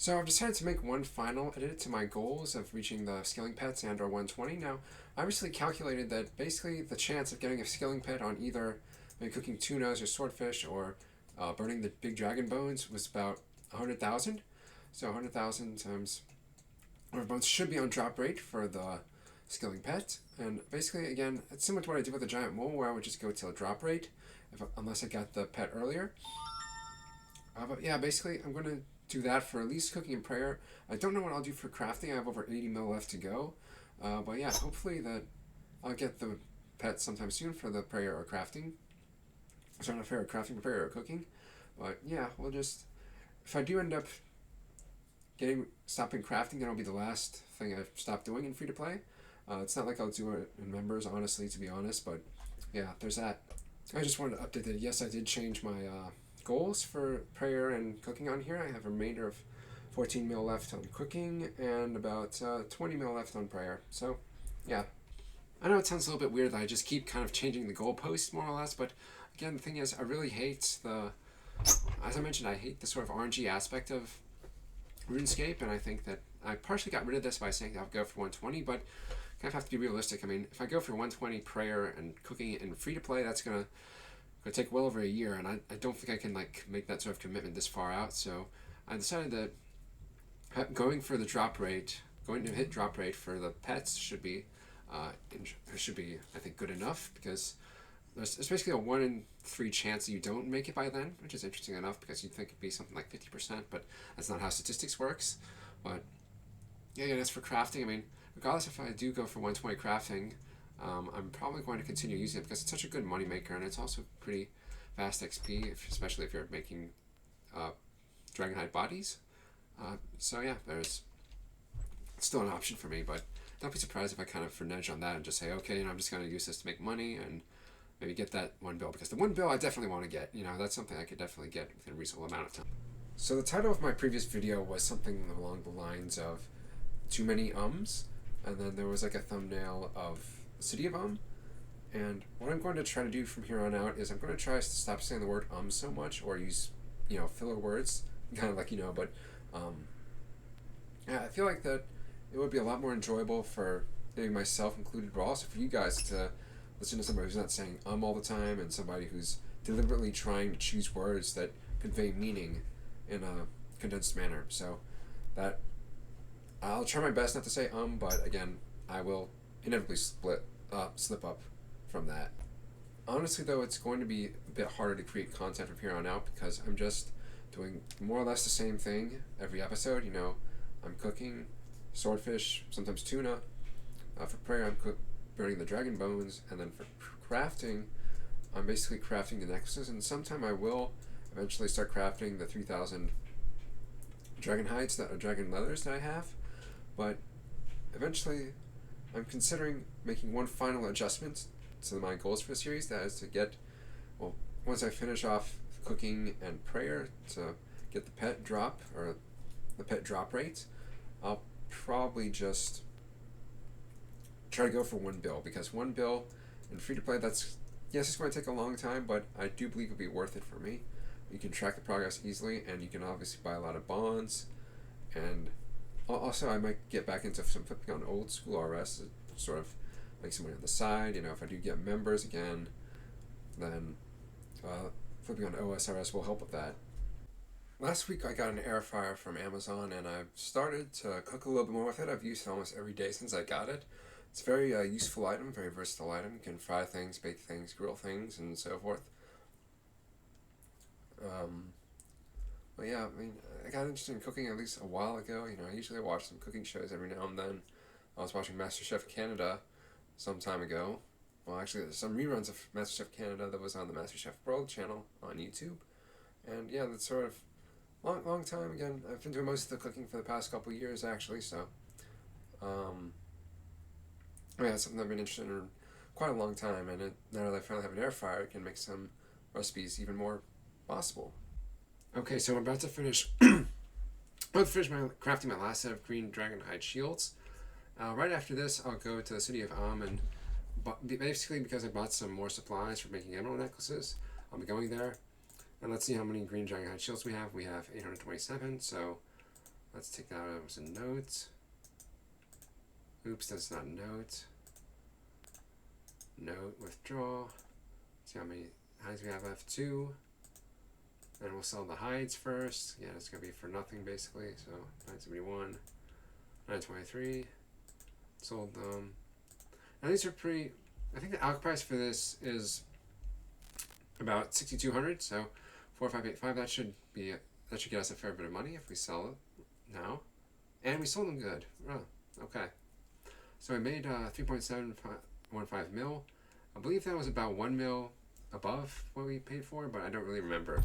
So I've decided to make one final edit to my goals of reaching the scaling pets and or 120. Now, I recently calculated that basically the chance of getting a scaling pet on either maybe cooking tunas or swordfish or burning the big dragon bones was about 100,000. So 100,000 times 100 bones should be on drop rate for the scaling pet. And basically, again, it's similar to what I did with the giant mole where I would just go to a drop rate unless I got the pet earlier. But yeah, basically, I'm going to do that for at least cooking and prayer. I don't know what I'll do for crafting. I have over 80 mil left to go. But yeah, hopefully that I'll get the pet sometime soon for the prayer or crafting. Sorry, not prayer or crafting, but prayer or cooking. But yeah, we'll just. If I do end up stopping crafting, then it'll be the last thing I've stopped doing in free to play. It's not like I'll do it in members, honestly, to be honest. But yeah, there's that. I just wanted to update that. Yes, I did change my goals for prayer and cooking on here. I have a remainder of 14 mil left on cooking and about 20 mil left on prayer. So, yeah. I know it sounds a little bit weird that I just keep kind of changing the goalposts more or less, but again, the thing is, I really hate as I mentioned, I hate the sort of RNG aspect of RuneScape, and I think that I partially got rid of this by saying I'll go for 120, but kind of have to be realistic. I mean, if I go for 120 prayer and cooking and free to play, that's gonna take well over a year, and I don't think I can make that sort of commitment this far out. So I decided that going to hit drop rate for the pets should be I think good enough, because there's basically a 1 in 3 chance that you don't make it by then, which is interesting enough because you'd think it'd be something like 50%, but that's not how statistics works. But yeah, as for crafting, I mean, regardless if I do go for 120 crafting, I'm probably going to continue using it because it's such a good moneymaker, and it's also pretty fast XP, especially if you're making Dragonhide bodies. So yeah, there's still an option for me, but don't be surprised if I kind of renege on that and just say, okay, I'm just going to use this to make money and maybe get that one bill, because the one bill I definitely want to get. That's something I could definitely get within a reasonable amount of time. So the title of my previous video was something along the lines of too many ums, and then there was like a thumbnail of the city of and what I'm going to try to do from here on out is I'm going to try to stop saying the word so much, or use filler words, kind of but yeah, I feel like that it would be a lot more enjoyable for maybe myself included, but also for you guys to listen to somebody who's not saying all the time, and somebody who's deliberately trying to choose words that convey meaning in a condensed manner. So that I'll try my best not to say but again, I will inevitably slip up from that. Honestly though, it's going to be a bit harder to create content from here on out because I'm just doing more or less the same thing every episode. I'm cooking swordfish, sometimes tuna. For prayer, I'm burning the dragon bones, and then for crafting, I'm basically crafting the necklaces, and sometime I will eventually start crafting the 3,000 dragon hides, dragon leathers that I have, but eventually I'm considering making one final adjustment to my goals for the series, that is to get, once I finish off cooking and prayer, to get the pet drop, or the pet drop rate, I'll probably just try to go for one bill, because one bill in free to play, yes, it's going to take a long time, but I do believe it'll be worth it for me. You can track the progress easily, and you can obviously buy a lot of bonds, and also I might get back into some flipping on old school RS to sort of make some money on the side. If I do get members again, then flipping on OSRS will help with that. Last week I got an air fryer from Amazon, and I've started to cook a little bit more with it. I've used it almost every day since I got it. It's a very useful item, very versatile item. You can fry things, bake things, grill things, and so forth. But yeah, I mean, I got interested in cooking at least a while ago. I usually watch some cooking shows every now and then. I was watching MasterChef Canada some time ago. Well, actually, there's some reruns of MasterChef Canada that was on the MasterChef World channel on YouTube. And yeah, that's sort of long time. Again, I've been doing most of the cooking for the past couple of years, actually, so yeah, it's something I've been interested in quite a long time, and now that I finally have an air fryer, it can make some recipes even more possible. Okay, so I'm about to finish crafting my last set of green dragonhide shields. Right after this, I'll go to the city of and basically because I bought some more supplies for making emerald necklaces, I'll be going there. And let's see how many green dragonhide shields we have. We have 827, so Let's take that out as a note. Oops, that's not a note. Note, withdraw. See how many hides we have left, 2. And we'll sell the hides first. Yeah, it's going to be for nothing basically. So 971, 923. Sold them. Now these are pretty. I think the alc price for this is about 6,200. So 4585. That should get us a fair bit of money if we sell it now. And we sold them good. Oh, okay. So we made 3.715 mil. I believe that was about 1 mil above what we paid for, but I don't really remember.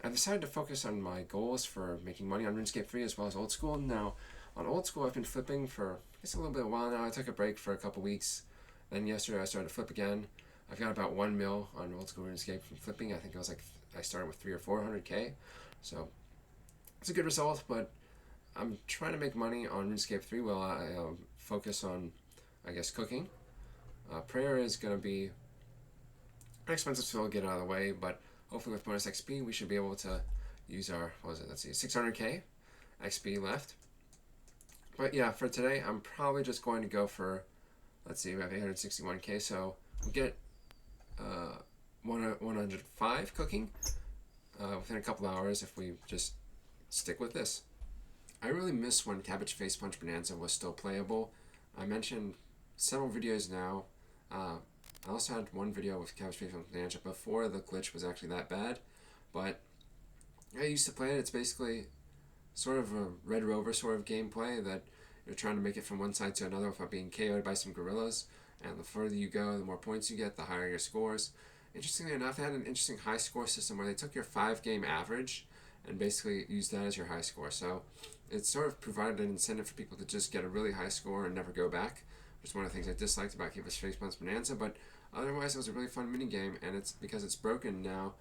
I decided to focus on my goals for making money on RuneScape 3 as well as Old School. Now, on Old School, I've been flipping for just a little bit of a while now. I took a break for a couple weeks. Then yesterday I started to flip again. I've got about 1 mil on Old School RuneScape from flipping. I think it was like I started with 300 or 400k. So it's a good result, but I'm trying to make money on RuneScape 3 while I focus on, I guess, cooking. Prayer is going to be an expensive skill to get out of the way, but hopefully with bonus XP we should be able to use our, 600k XP left. But yeah, for today I'm probably just going to go for, we have 861k, so we'll get 105 cooking within a couple hours if we just stick with this. I really miss when Cabbage Face Punch Bonanza was still playable. I mentioned several videos now. I also had one video with Cabbage Face Punch Bonanza before the glitch was actually that bad, but I used to play it. It's basically sort of a Red Rover sort of gameplay that you're trying to make it from one side to another without being KO'd by some gorillas, and the further you go, the more points you get, the higher your scores. Interestingly enough, they had an interesting high score system where they took your 5-game average and basically used that as your high score. So it sort of provided an incentive for people to just get a really high score and never go back, which is one of the things I disliked about Cabbage Face Punch Bonanza, but otherwise it was a really fun minigame, and it's because it's broken now,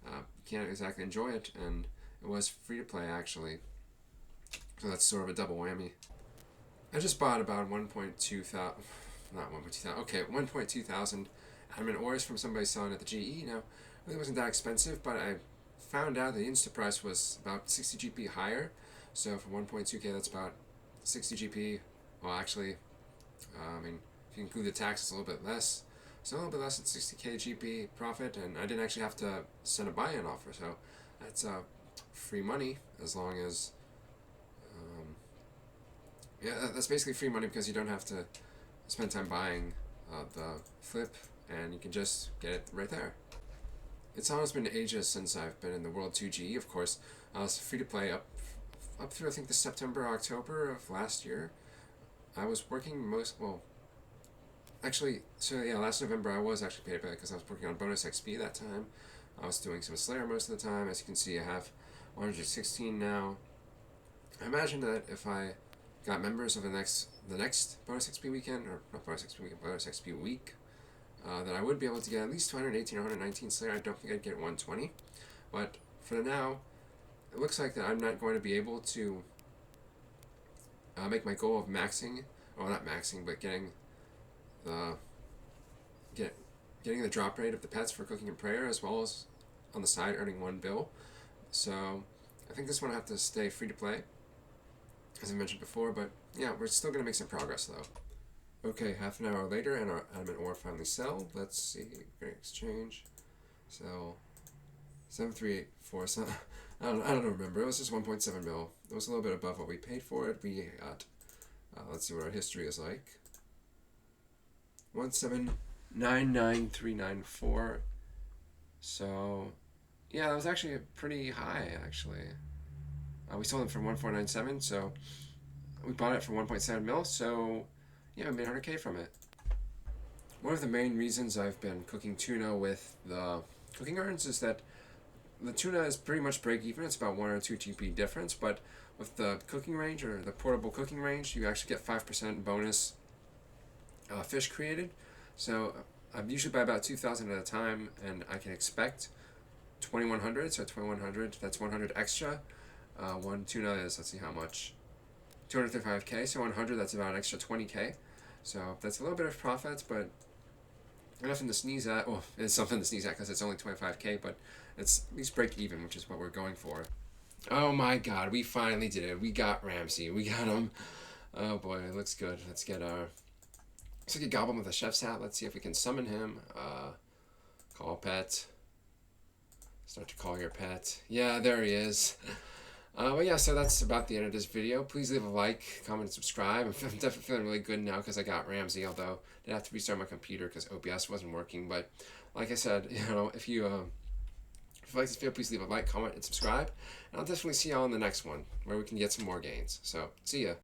you can't exactly enjoy it, and it was free to play actually. So that's sort of a double whammy. I just bought about 1.2 thousand adamant ores from somebody selling at the GE. Now, it really wasn't that expensive, but I found out the Insta price was about 60 GP higher. So for 1.2k, that's about 60 GP. Well, actually, if you include the tax, it's a little bit less. So a little bit less than 60k GP profit, and I didn't actually have to send a buy-in offer. So that's free money as long as. That's basically free money because you don't have to spend time buying the flip, and you can just get it right there. It's almost been ages since I've been in the World 2G. Of course, I was free to play up through I think the September, October of last year. I was working last November I was actually paid to play because I was working on bonus XP that time. I was doing some Slayer most of the time. As you can see, I have 116 now. I imagine that if I got members of the next bonus XP weekend, or not bonus XP weekend, bonus XP week, that I would be able to get at least 218 or 119 Slayer. I don't think I'd get 120, but for now, it looks like that I'm not going to be able to make my goal of maxing, well not maxing, but getting the drop rate of the pets for cooking and prayer, as well as on the side earning 1 bill. So I think this one I have to stay free to play, as I mentioned before, but yeah, we're still going to make some progress though. Okay, half an hour later and our adamant ore finally sell. Let's see, we're going to exchange. So 7384, so I don't remember. It was just 1.7 mil. It was a little bit above what we paid for it. We got, let's see what our history is like. 1799394. So yeah, that was actually pretty high actually. We sold them for 1497, so we bought it for 1.7 mil, so yeah, we made 100k from it. One of the main reasons I've been cooking tuna with the cooking urns is that the tuna is pretty much break even. It's about 1 or 2 GP difference, but with the cooking range, or the portable cooking range, you actually get 5% bonus fish created. So I usually buy about 2,000 at a time, and I can expect 2,100, so 2,100, that's 100 extra. One tuna is, let's see how much, 235k, so 100, that's about an extra 20k. So that's a little bit of profits, but nothing to sneeze at. Well, it's something to sneeze at because it's only 25k, but it's at least break even, which is what we're going for. Oh my god, we finally did it. We got Ramsey. We got him. Oh boy, it looks good. Let's get our... Looks like a goblin with a chef's hat. Let's see if we can summon him. Call pet. Start to call your pet. Yeah, there he is. But yeah, so that's about the end of this video. Please leave a like, comment, and subscribe. I'm definitely feeling really good now because I got Ramsey, although I did have to restart my computer because OBS wasn't working. But like I said, if you like this video, please leave a like, comment, and subscribe. And I'll definitely see y'all in the next one where we can get some more gains. So, see ya.